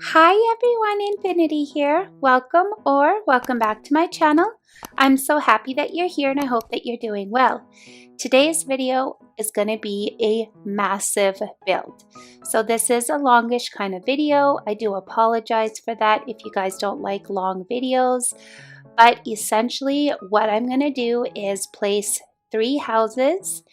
Hi everyone, Infinity here. Welcome back to my channel. I'm so happy that you're here and I hope that you're doing well. Today's video is going to be a massive build. So this is a longish kind of video. I do apologize for that if you guys don't like long videos. But essentially what I'm going to do is place 3 houses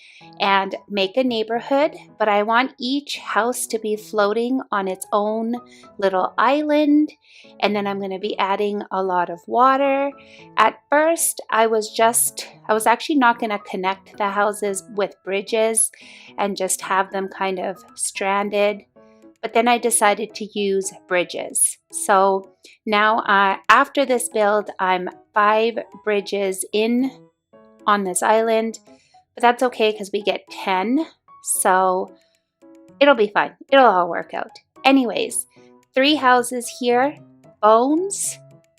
and make a neighborhood, but I want each house to be floating on its own little island, and then I'm going to be adding a lot of water. At first, I was actually not going to connect the houses with bridges and just have them kind of stranded, but then I decided to use bridges. So now after this build, I'm 5 bridges in on this island, but that's okay because we get 10, so it'll be fine. It'll all work out. Anyways, 3 houses here: Bones,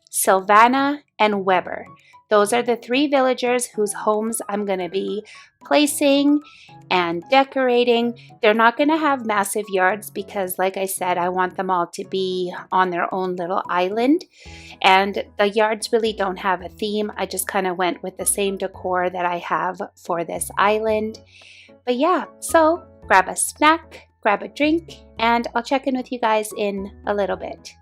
Sylvana, and Weber. Those are the 3 villagers whose homes I'm going to be placing and decorating. They're not going to have massive yards because, like I said, I want them all to be on their own little island. And the yards really don't have a theme. I just kind of went with the same decor that I have for this island. But yeah, so grab a snack, grab a drink, and I'll check in with you guys in a little bit.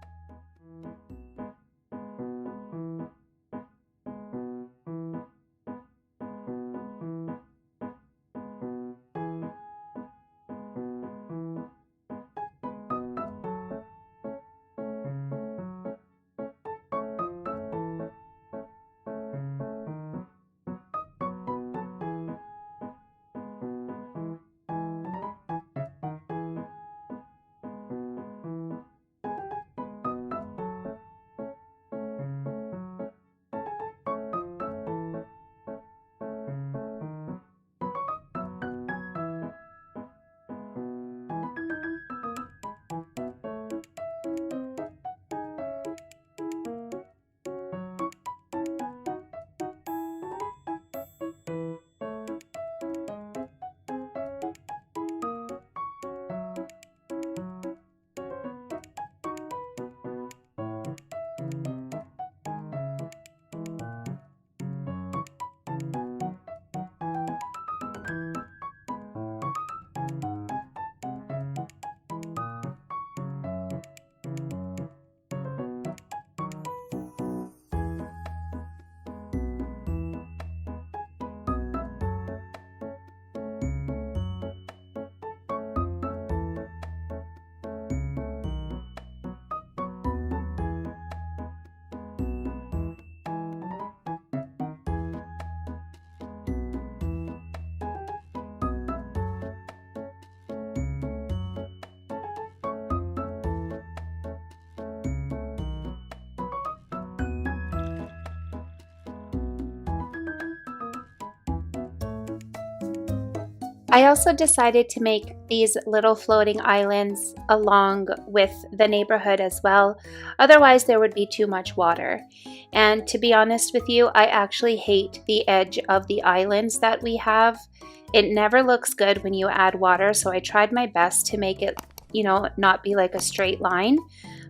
I also decided to make these little floating islands along with the neighborhood as well. Otherwise, there would be too much water. And to be honest with you, I actually hate the edge of the islands that we have. It never looks good when you add water, so I tried my best to make it, not be like a straight line.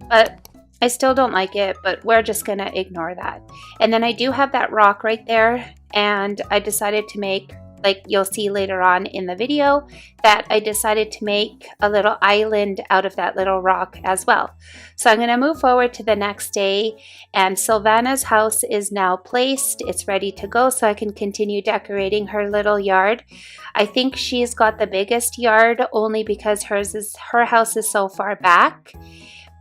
But I still don't like it, but we're just gonna ignore that. And then I do have that rock right there, and I decided to make, like you'll see later on in the video, that I decided to make a little island out of that little rock as well. So I'm going to move forward to the next day, and Sylvana's house is now placed. It's ready to go, so I can continue decorating her little yard. I think she's got the biggest yard only because her house is so far back,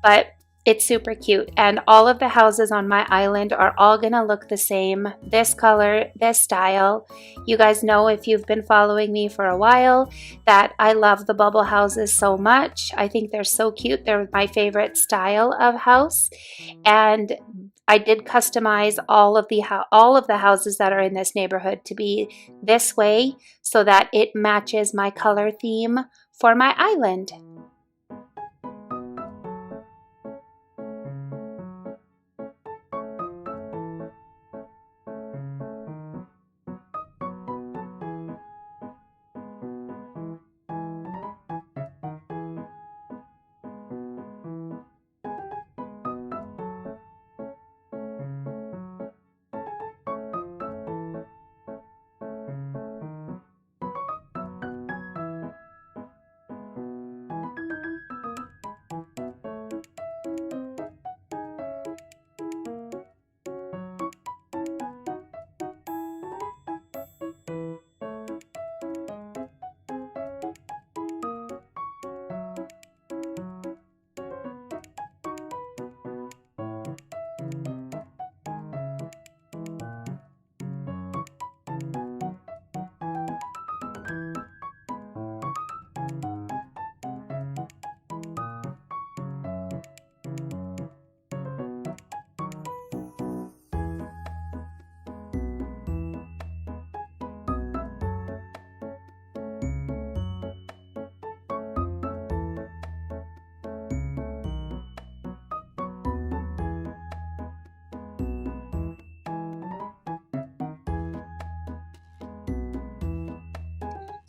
but it's super cute, and all of the houses on my island are all gonna look the same. This color, this style. You guys know, if you've been following me for a while, that I love the bubble houses so much. I think they're so cute. They're my favorite style of house, and I did customize all of the houses that are in this neighborhood to be this way so that it matches my color theme for my island.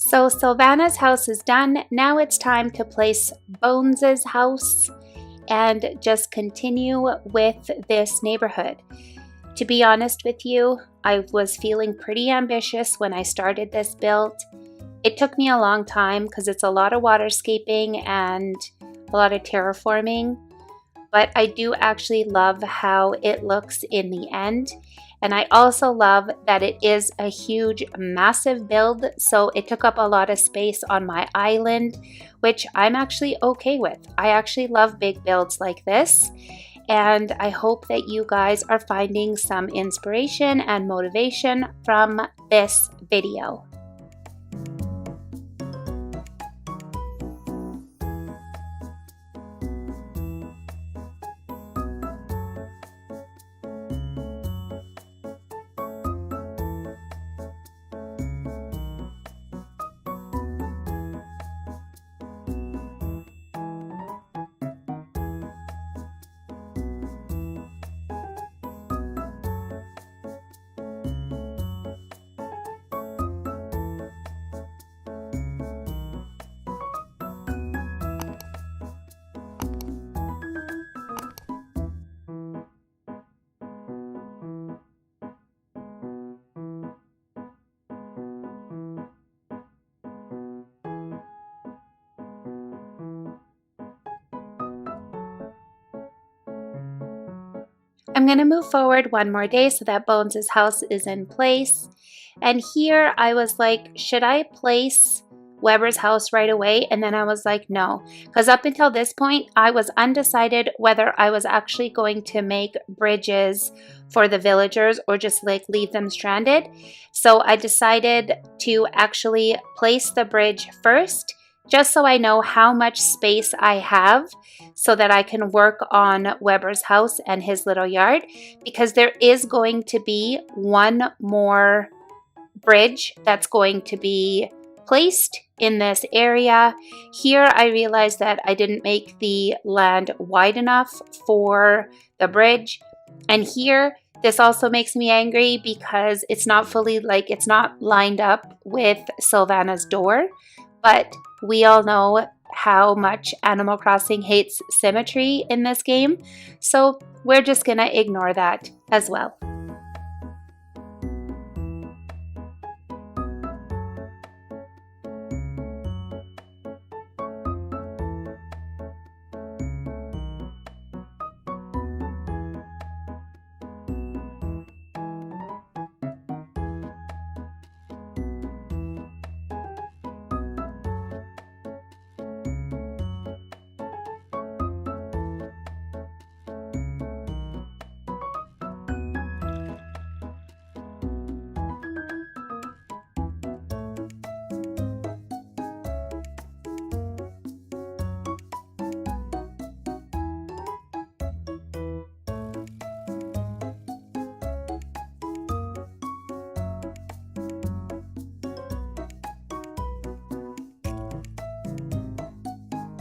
So Sylvana's house is done. Now it's time to place Bones's house and just continue with this neighborhood. To be honest with you, I was feeling pretty ambitious when I started this build. It took me a long time because it's a lot of waterscaping and a lot of terraforming, but I do actually love how it looks in the end. And I also love that it is a huge, massive build, so it took up a lot of space on my island, which I'm actually okay with. I actually love big builds like this, and I hope that you guys are finding some inspiration and motivation from this video. I'm going to move forward one more day so that Bones' house is in place. And here I was like, should I place Weber's house right away? And then I was like, no, because up until this point, I was undecided whether I was actually going to make bridges for the villagers or just like leave them stranded. So I decided to actually place the bridge first, just so I know how much space I have so that I can work on Weber's house and his little yard, because there is going to be one more bridge that's going to be placed in this area. Here I realized that I didn't make the land wide enough for the bridge, and here this also makes me angry because it's not fully, like, it's not lined up with Sylvana's door, but we all know how much Animal Crossing hates symmetry in this game, so we're just gonna ignore that as well.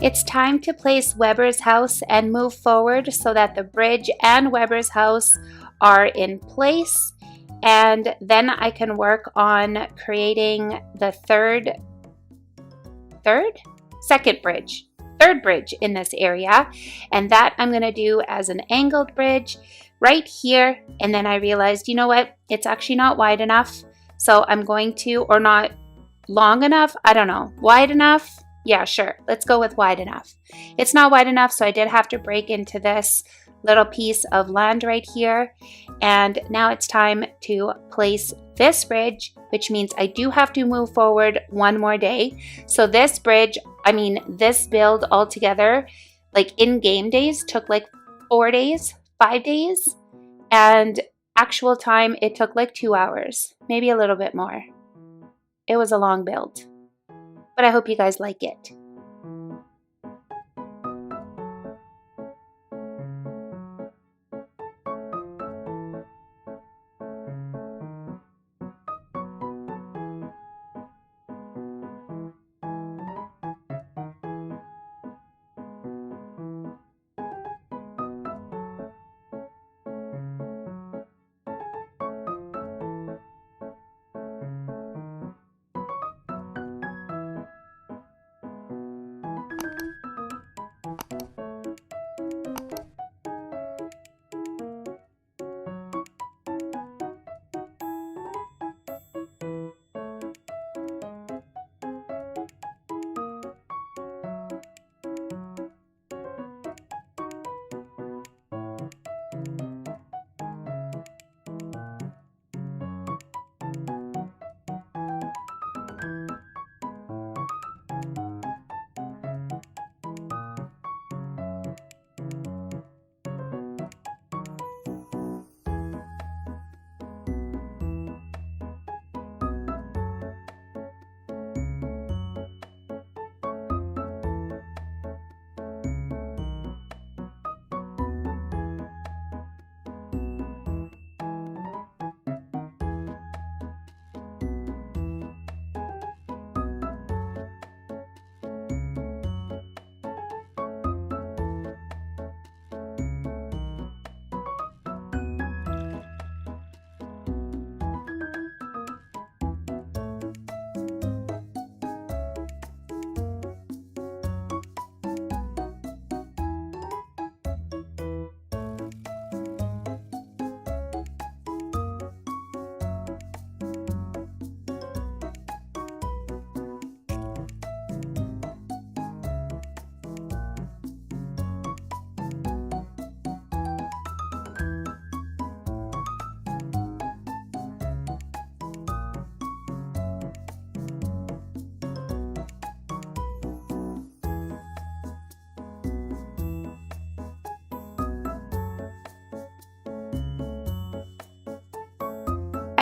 It's time to place Weber's house and move forward so that the bridge and Weber's house are in place. And then I can work on creating the third bridge in this area. And that I'm going to do as an angled bridge right here. And then I realized, you know what? It's actually not wide enough. So I'm going to, or not long enough, I don't know, wide enough. Yeah, sure. Let's go with wide enough. It's not wide enough, so I did have to break into this little piece of land right here. And now it's time to place this bridge, which means I do have to move forward one more day. So this bridge, I mean, this build altogether, like in game days, took like 4 days, 5 days. And actual time, it took like 2 hours, maybe a little bit more. It was a long build, but I hope you guys like it.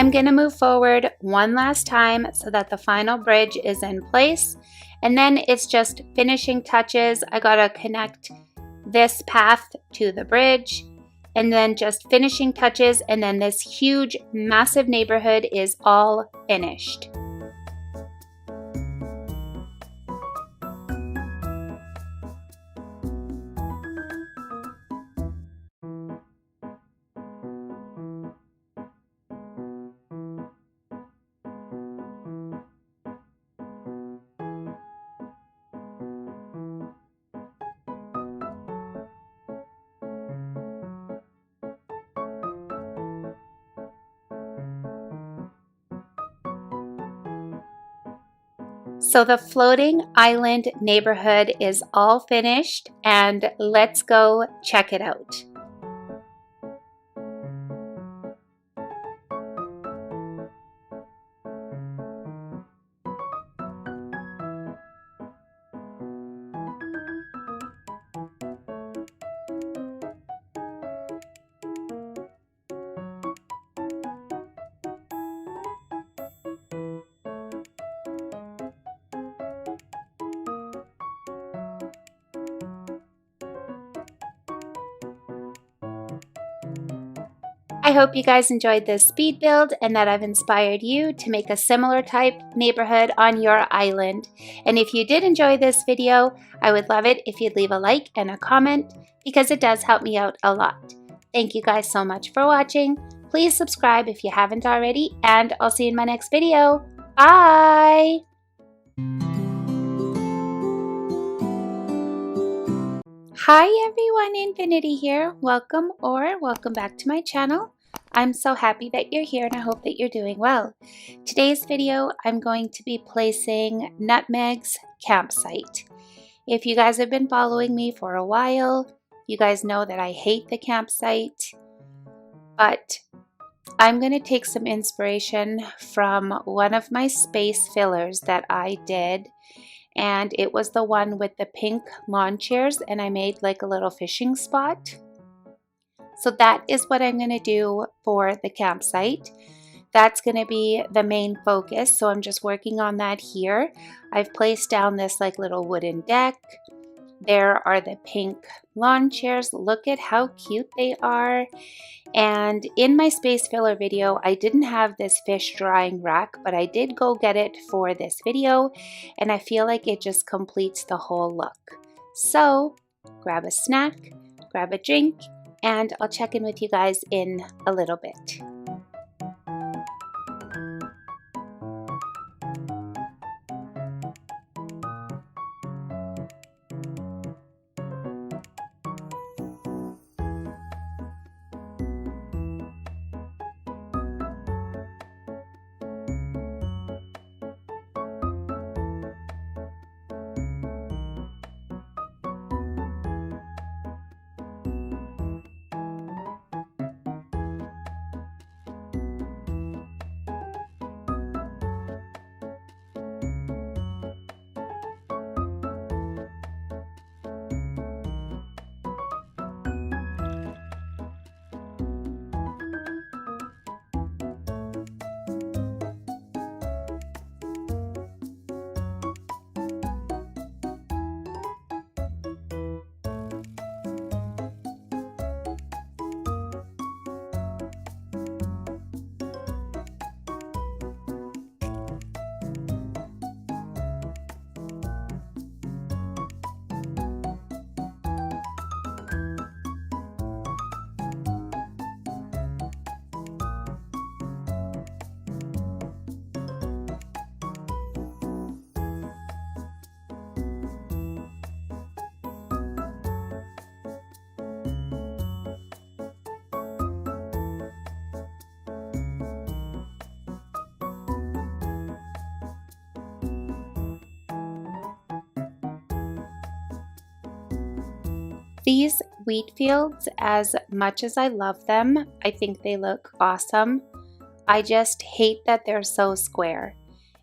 I'm going to move forward one last time so that the final bridge is in place. And then it's just finishing touches. I got to connect this path to the bridge and then just finishing touches. And then this huge, massive neighborhood is all finished. So the floating island neighborhood is all finished, and let's go check it out. I hope you guys enjoyed this speed build and that I've inspired you to make a similar type neighborhood on your island. And if you did enjoy this video, I would love it if you'd leave a like and a comment because it does help me out a lot. Thank you guys so much for watching. Please subscribe if you haven't already, and I'll see you in my next video. Bye! Hi everyone, Infinity here. Welcome back to my channel. I'm so happy that you're here and I hope that you're doing well. Today's video, I'm going to be placing Nutmeg's campsite. If you guys have been following me for a while, you guys know that I hate the campsite, but I'm going to take some inspiration from one of my space fillers that I did. And it was the one with the pink lawn chairs, and I made like a little fishing spot. So that is what I'm going to do for the campsite. That's going to be the main focus. So I'm just working on that here. I've placed down this like little wooden deck. There are the pink lawn chairs. Look at how cute they are. And in my space filler video, I didn't have this fish drying rack, but I did go get it for this video, and I feel like it just completes the whole look. So grab a snack, grab a drink, and I'll check in with you guys in a little bit. These wheat fields, as much as I love them, I think they look awesome. I just hate that they're so square.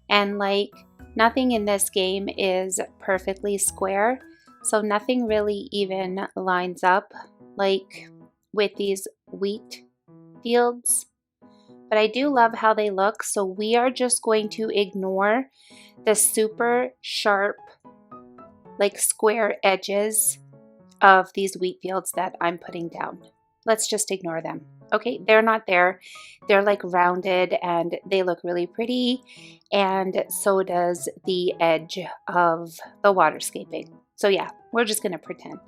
And like, nothing in this game is perfectly square, so nothing really even lines up like with these wheat fields. but I do love how they look. So we are just going to ignore the super sharp, like square edges of these wheat fields that I'm putting down. Let's just ignore them. Okay, they're not there. They're like rounded and they look really pretty, and so does the edge of the waterscaping. So yeah, we're just gonna pretend.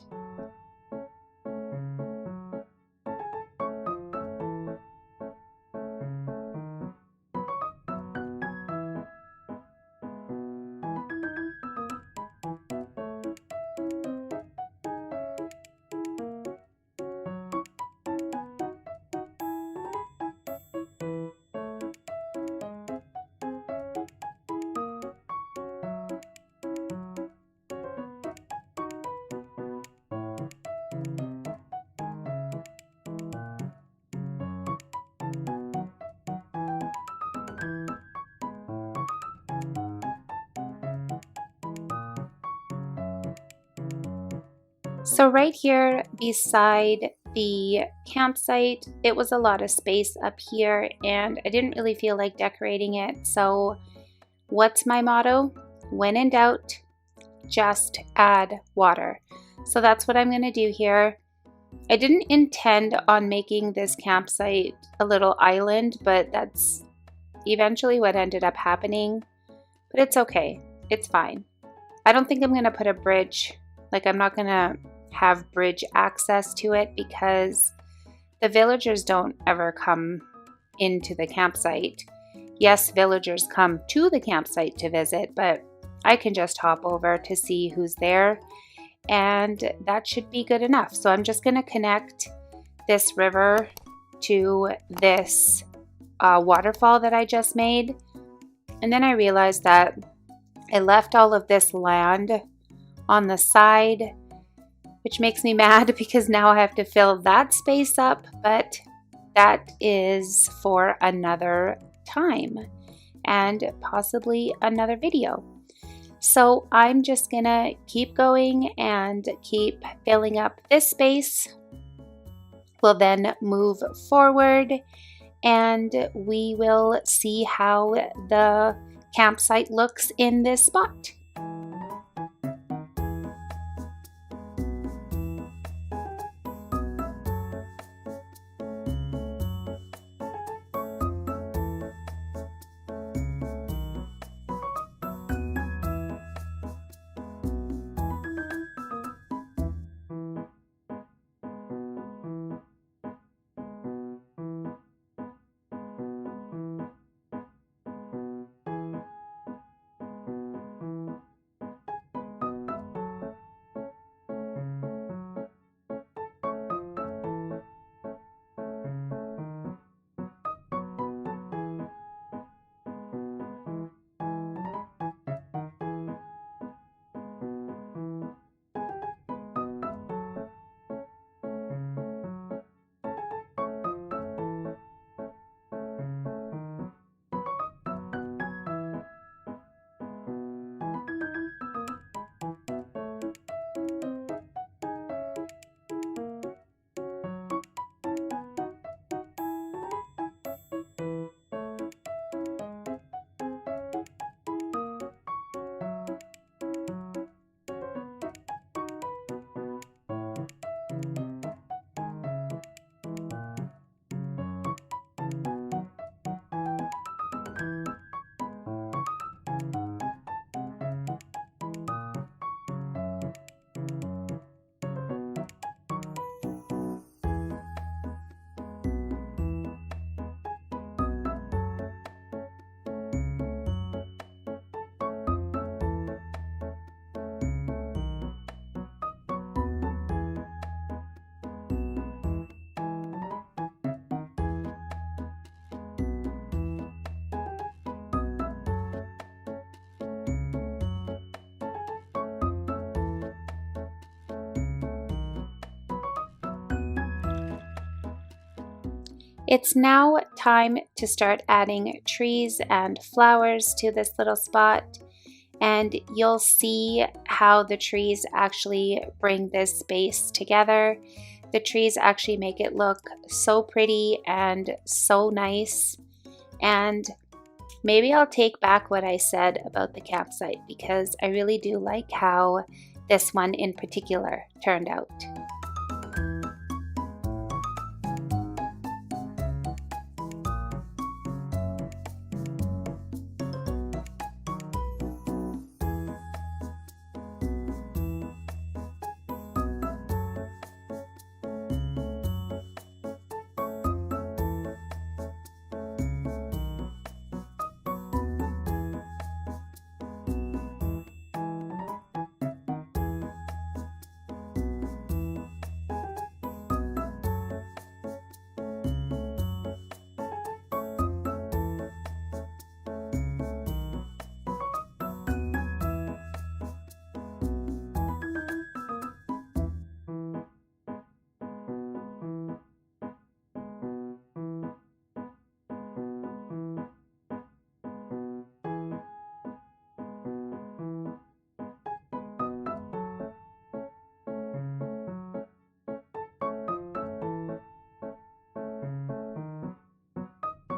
So right here beside the campsite, it was a lot of space up here and I didn't really feel like decorating it. So what's my motto? When in doubt, just add water. So that's what I'm going to do here. I didn't intend on making this campsite a little island, but that's eventually what ended up happening. But it's okay. It's fine. I don't think I'm going to put a bridge. Like, I'm not going to have bridge access to it because the villagers don't ever come into the campsite. Yes, villagers come to the campsite to visit, but I can just hop over to see who's there, and that should be good enough. So I'm just going to connect this river to this waterfall that I just made. And then I realized that I left all of this land on the side, which makes me mad because now I have to fill that space up, but that is for another time and possibly another video. So I'm just gonna keep going and keep filling up this space. We'll then move forward and we will see how the campsite looks in this spot. It's now time to start adding trees and flowers to this little spot, and you'll see how the trees actually bring this space together. The trees actually make it look so pretty and so nice. and maybe I'll take back what I said about the campsite, because I really do like how this one in particular turned out.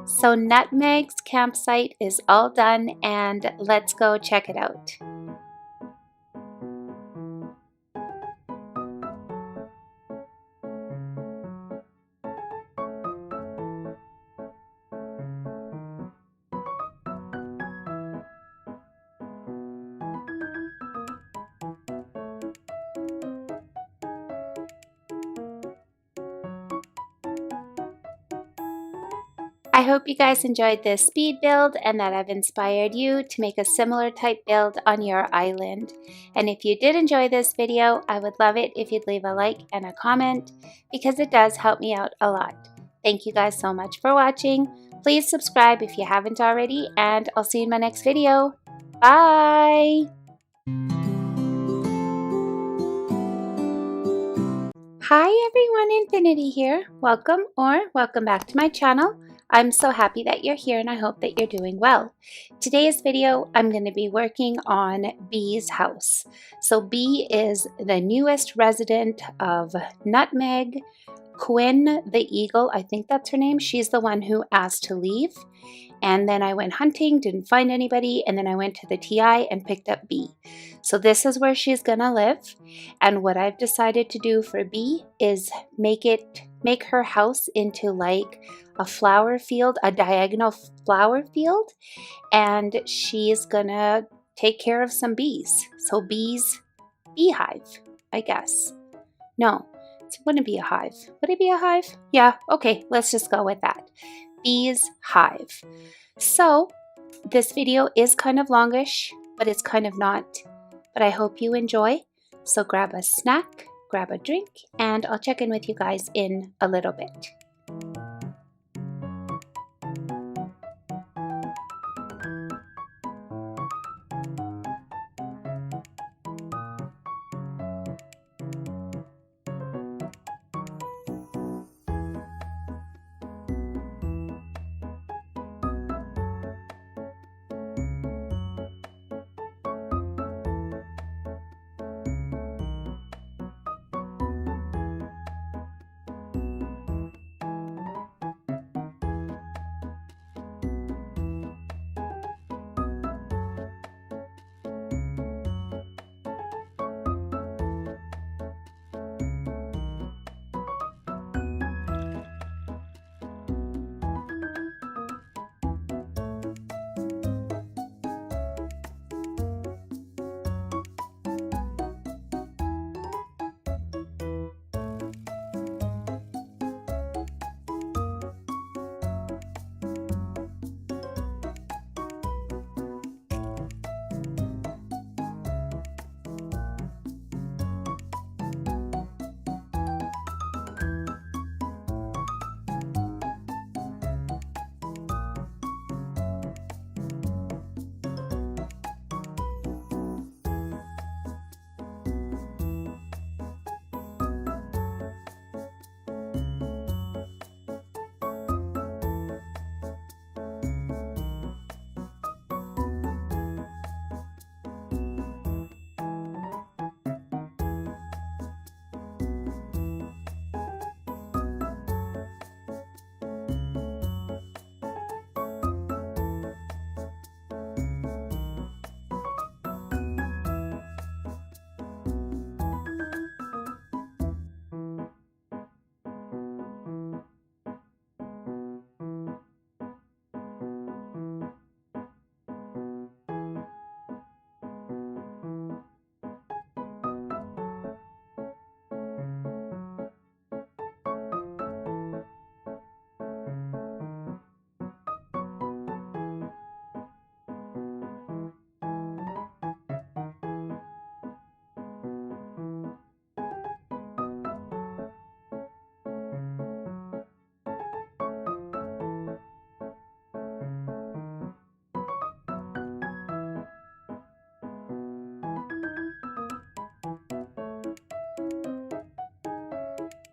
So Nutmeg's campsite is all done, and let's go check it out. I hope you guys enjoyed this speed build and that I've inspired you to make a similar type build on your island. And if you did enjoy this video, I would love it if you'd leave a like and a comment, because it does help me out a lot. Thank you guys so much for watching. Please subscribe if you haven't already, and I'll see you in my next video. Bye! Hi everyone, Infinity here. Welcome back to my channel. I'm so happy that you're here, and I hope that you're doing well. Today's video, I'm going to be working on Bee's house. So Bee is the newest resident of Nutmeg. Quinn the Eagle, I think that's her name, she's the one who asked to leave. And then I went hunting, didn't find anybody, and then I went to the TI and picked up Bee. So this is where she's gonna live. And what I've decided to do for Bee is make her house into like a flower field, a diagonal flower field, and she's gonna take care of some bees. So Bee's beehive, I guess. No, it wouldn't be a hive. Would it be a hive? Yeah, okay, let's just go with that. Bee's hive. So this video is kind of longish, but it's kind of not. But I hope you enjoy. So grab a snack, grab a drink, and I'll check in with you guys in a little bit.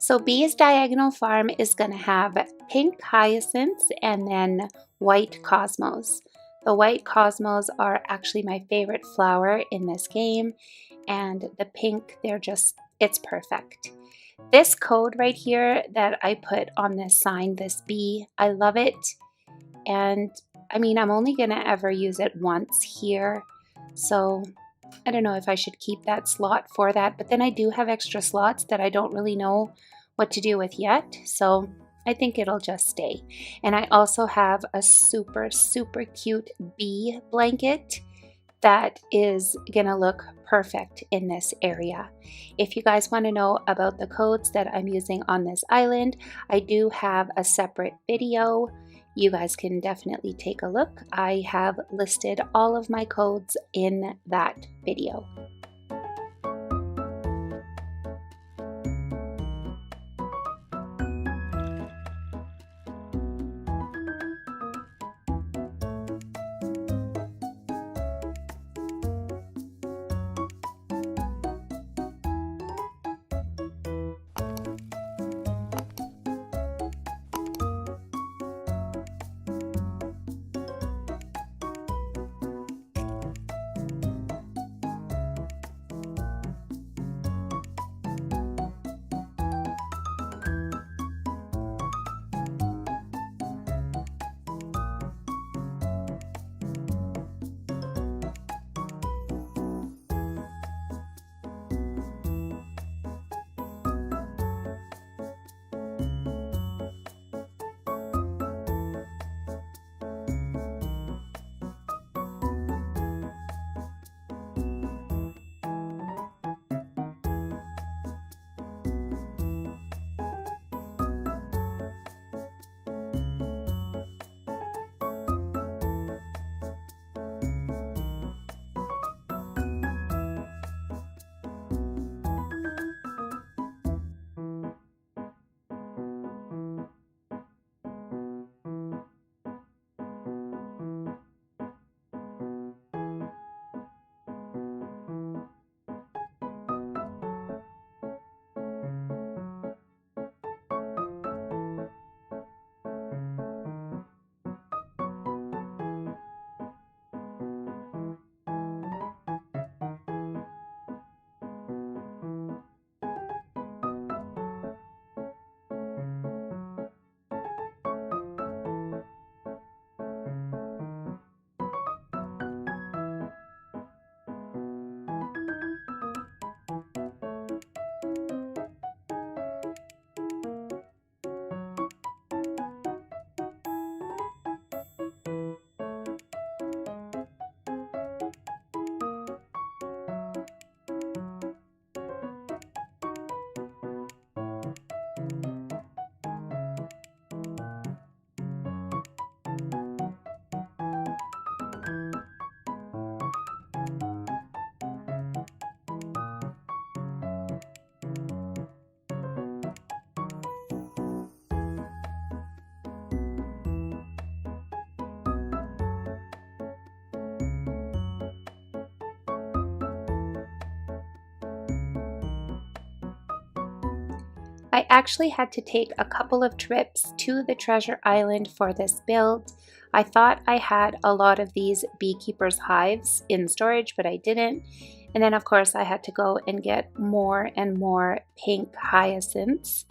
So Bee's Diagonal Farm is going to have pink hyacinths and then white cosmos. The white cosmos are actually my favorite flower in this game, and the pink, it's perfect. This code right here that I put on this sign, this bee, I love it. And I mean, I'm only going to ever use it once here. So I don't know if I should keep that slot for that, but then I do have extra slots that I don't really know what to do with yet. So I think it'll just stay. And I also have a super, super cute bee blanket that is gonna look perfect in this area. If you guys want to know about the codes that I'm using on this island, I do have a separate video. You guys can definitely take a look. I have listed all of my codes in that video. I actually had to take a couple of trips to the treasure island for this build. I thought I had a lot of these beekeepers' hives in storage, but I didn't. And then of course I had to go and get more and more pink hyacinths,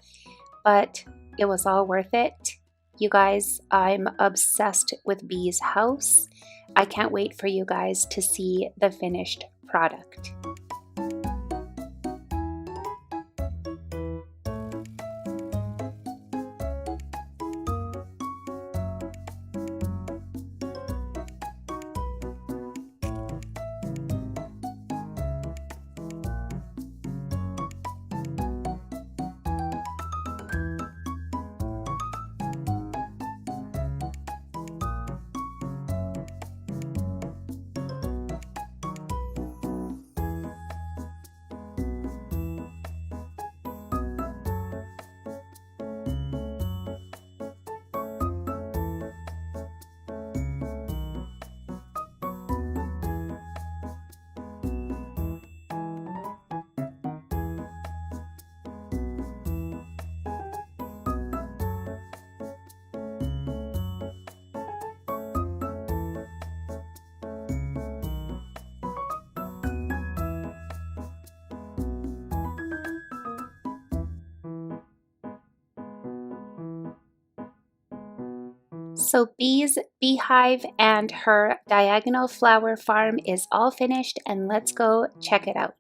but it was all worth it. You guys, I'm obsessed with Bee's house. I can't wait for you guys to see the finished product. So Bee's beehive and her diagonal flower farm is all finished, and let's go check it out.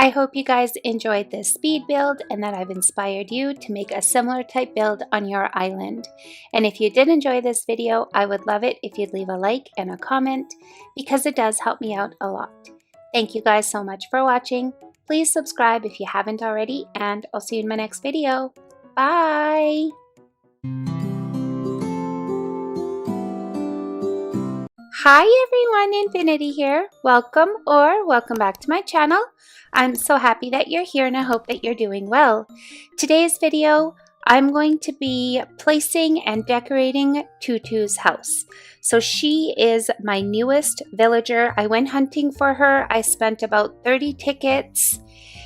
I hope you guys enjoyed this speed build and that I've inspired you to make a similar type build on your island. And if you did enjoy this video, I would love it if you'd leave a like and a comment because it does help me out a lot. Thank you guys so much for watching. Please subscribe if you haven't already, and I'll see you in my next video. Bye! Hi everyone, Infinity here. Welcome or welcome back to my channel. I'm so happy that you're here and I hope that you're doing well. Today's video, I'm going to be placing and decorating Tutu's house. So she is my newest villager. I went hunting for her. I spent about 30 tickets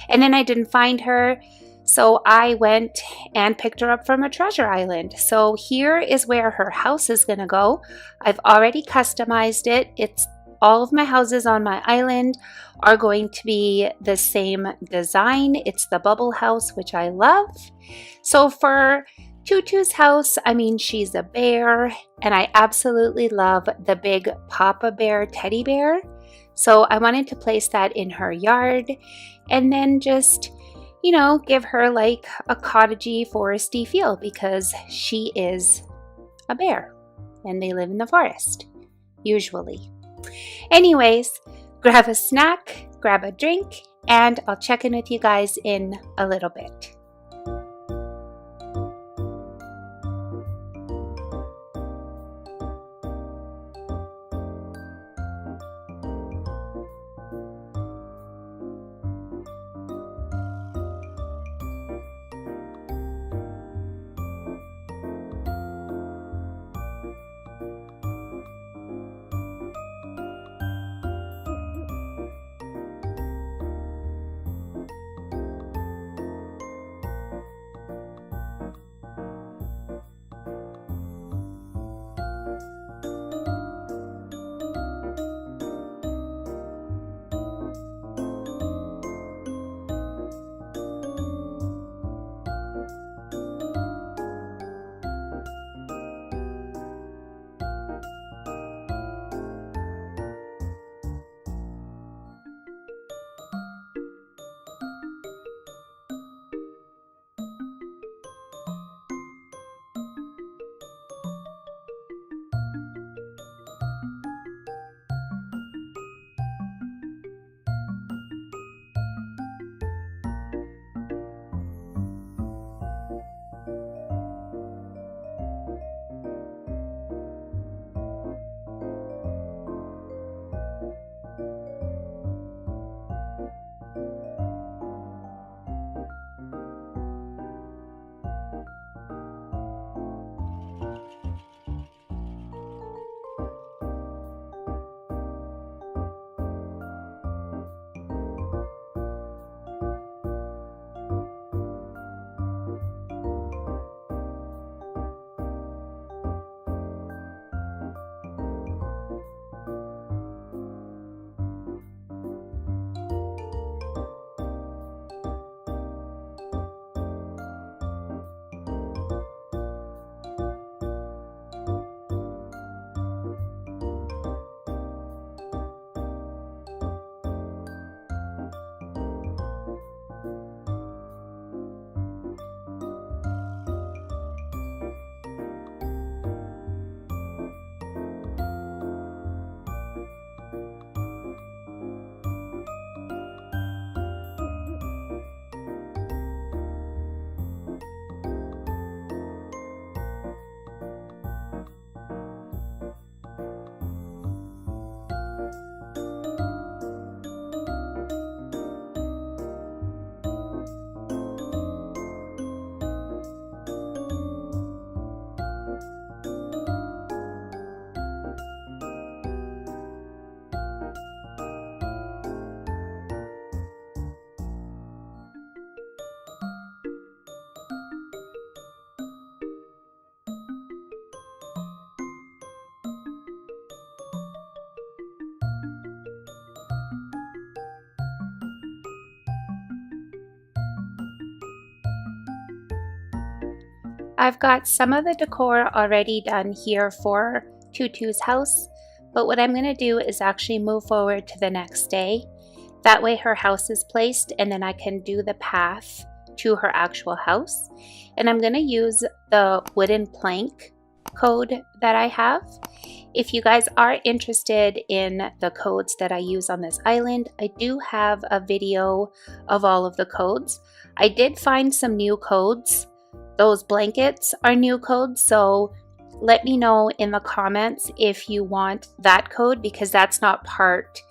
and then I didn't find her. So I went and picked her up from a treasure island. So here is where her house is going to go. I've already customized it. It's all of my houses on my island are going to be the same design. It's the bubble house, which I love. So for Tutu's house, I mean, she's a bear and I absolutely love the big Papa Bear teddy bear. So I wanted to place that in her yard and then just, you know, give her like a cottagey, foresty feel because she is a bear and they live in the forest, usually. Anyways, grab a snack, grab a drink, and I'll check in with you guys in a little bit. I've got some of the decor already done here for Tutu's house, but what I'm going to do is actually move forward to the next day. That way her house is placed and then I can do the path to her actual house. And I'm going to use the wooden plank code that I have. If you guys are interested in the codes that I use on this island, I do have a video of all of the codes. I did find some new codes. Those blankets are new codes, so let me know in the comments if you want that code, because that's not part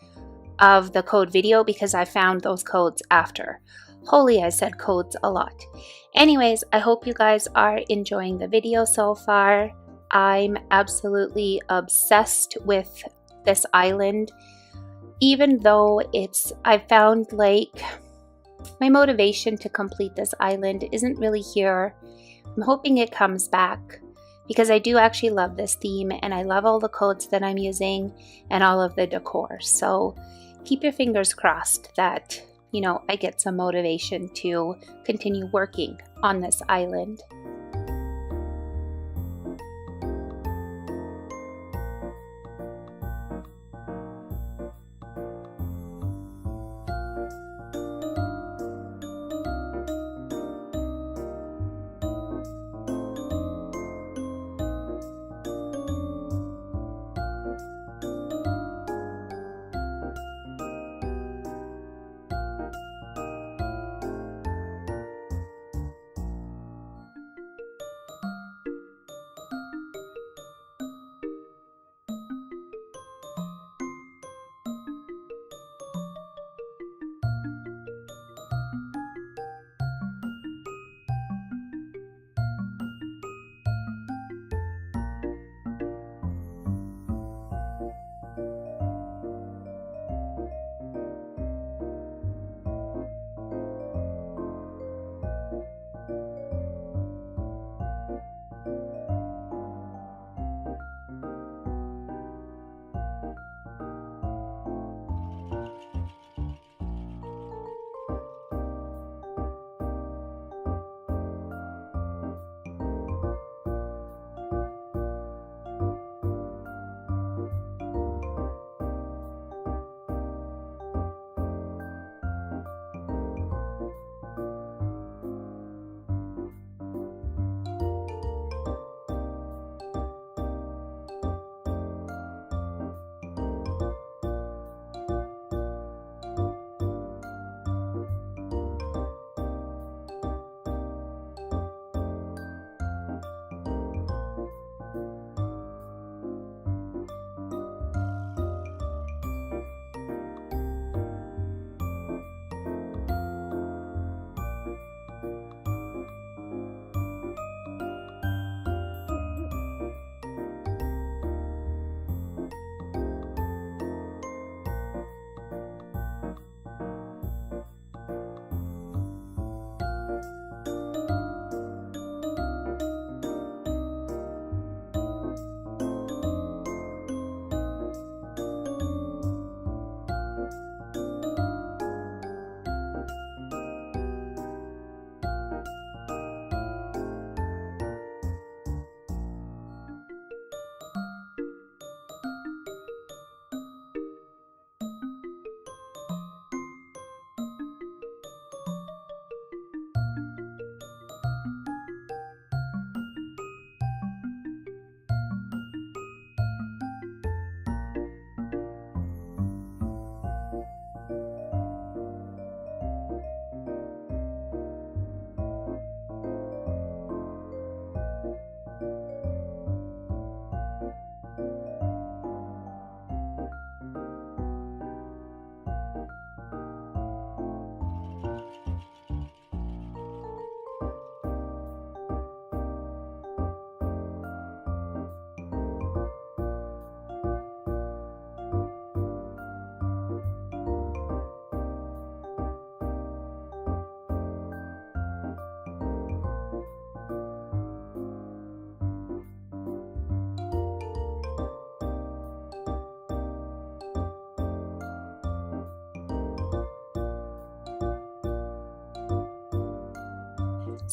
of the code video because I found those codes after. Holy, I said codes a lot. Anyways, I hope you guys are enjoying the video so far. I'm absolutely obsessed with this island, even though I found like my motivation to complete this island isn't really here. I'm hoping it comes back because I do actually love this theme and I love all the codes that I'm using and all of the decor. So keep your fingers crossed that, you know, I get some motivation to continue working on this island.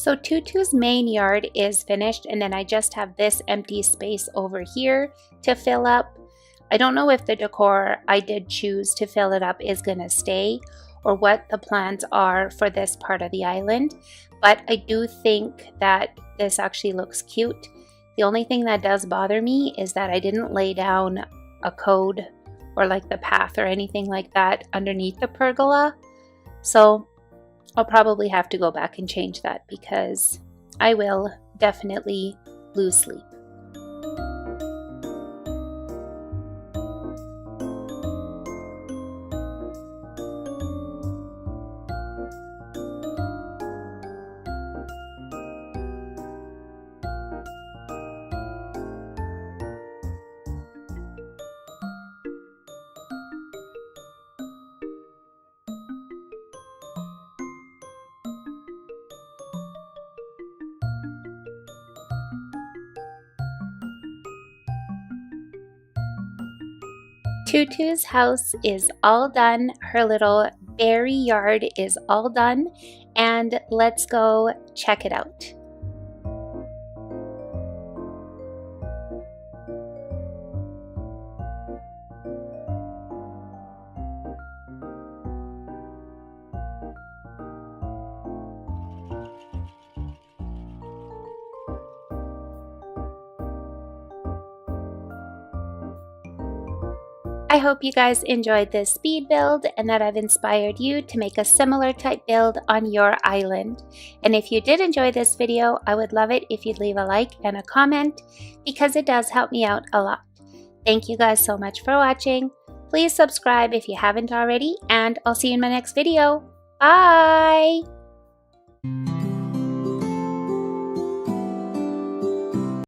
So Tutu's main yard is finished, and then I just have this empty space over here to fill up. I don't know if the decor I did choose to fill it up is going to stay or what the plans are for this part of the island, but I do think that this actually looks cute. The only thing that does bother me is that I didn't lay down a code or like the path or anything like that underneath the pergola. So I'll probably have to go back and change that because I will definitely lose sleep. Tutu's house is all done. Her little berry yard is all done, and let's go check it out. I hope you guys enjoyed this speed build and that I've inspired you to make a similar type build on your island. And if you did enjoy this video, I would love it if you'd leave a like and a comment because it does help me out a lot. Thank you guys so much for watching. Please subscribe if you haven't already, and I'll see you in my next video. Bye!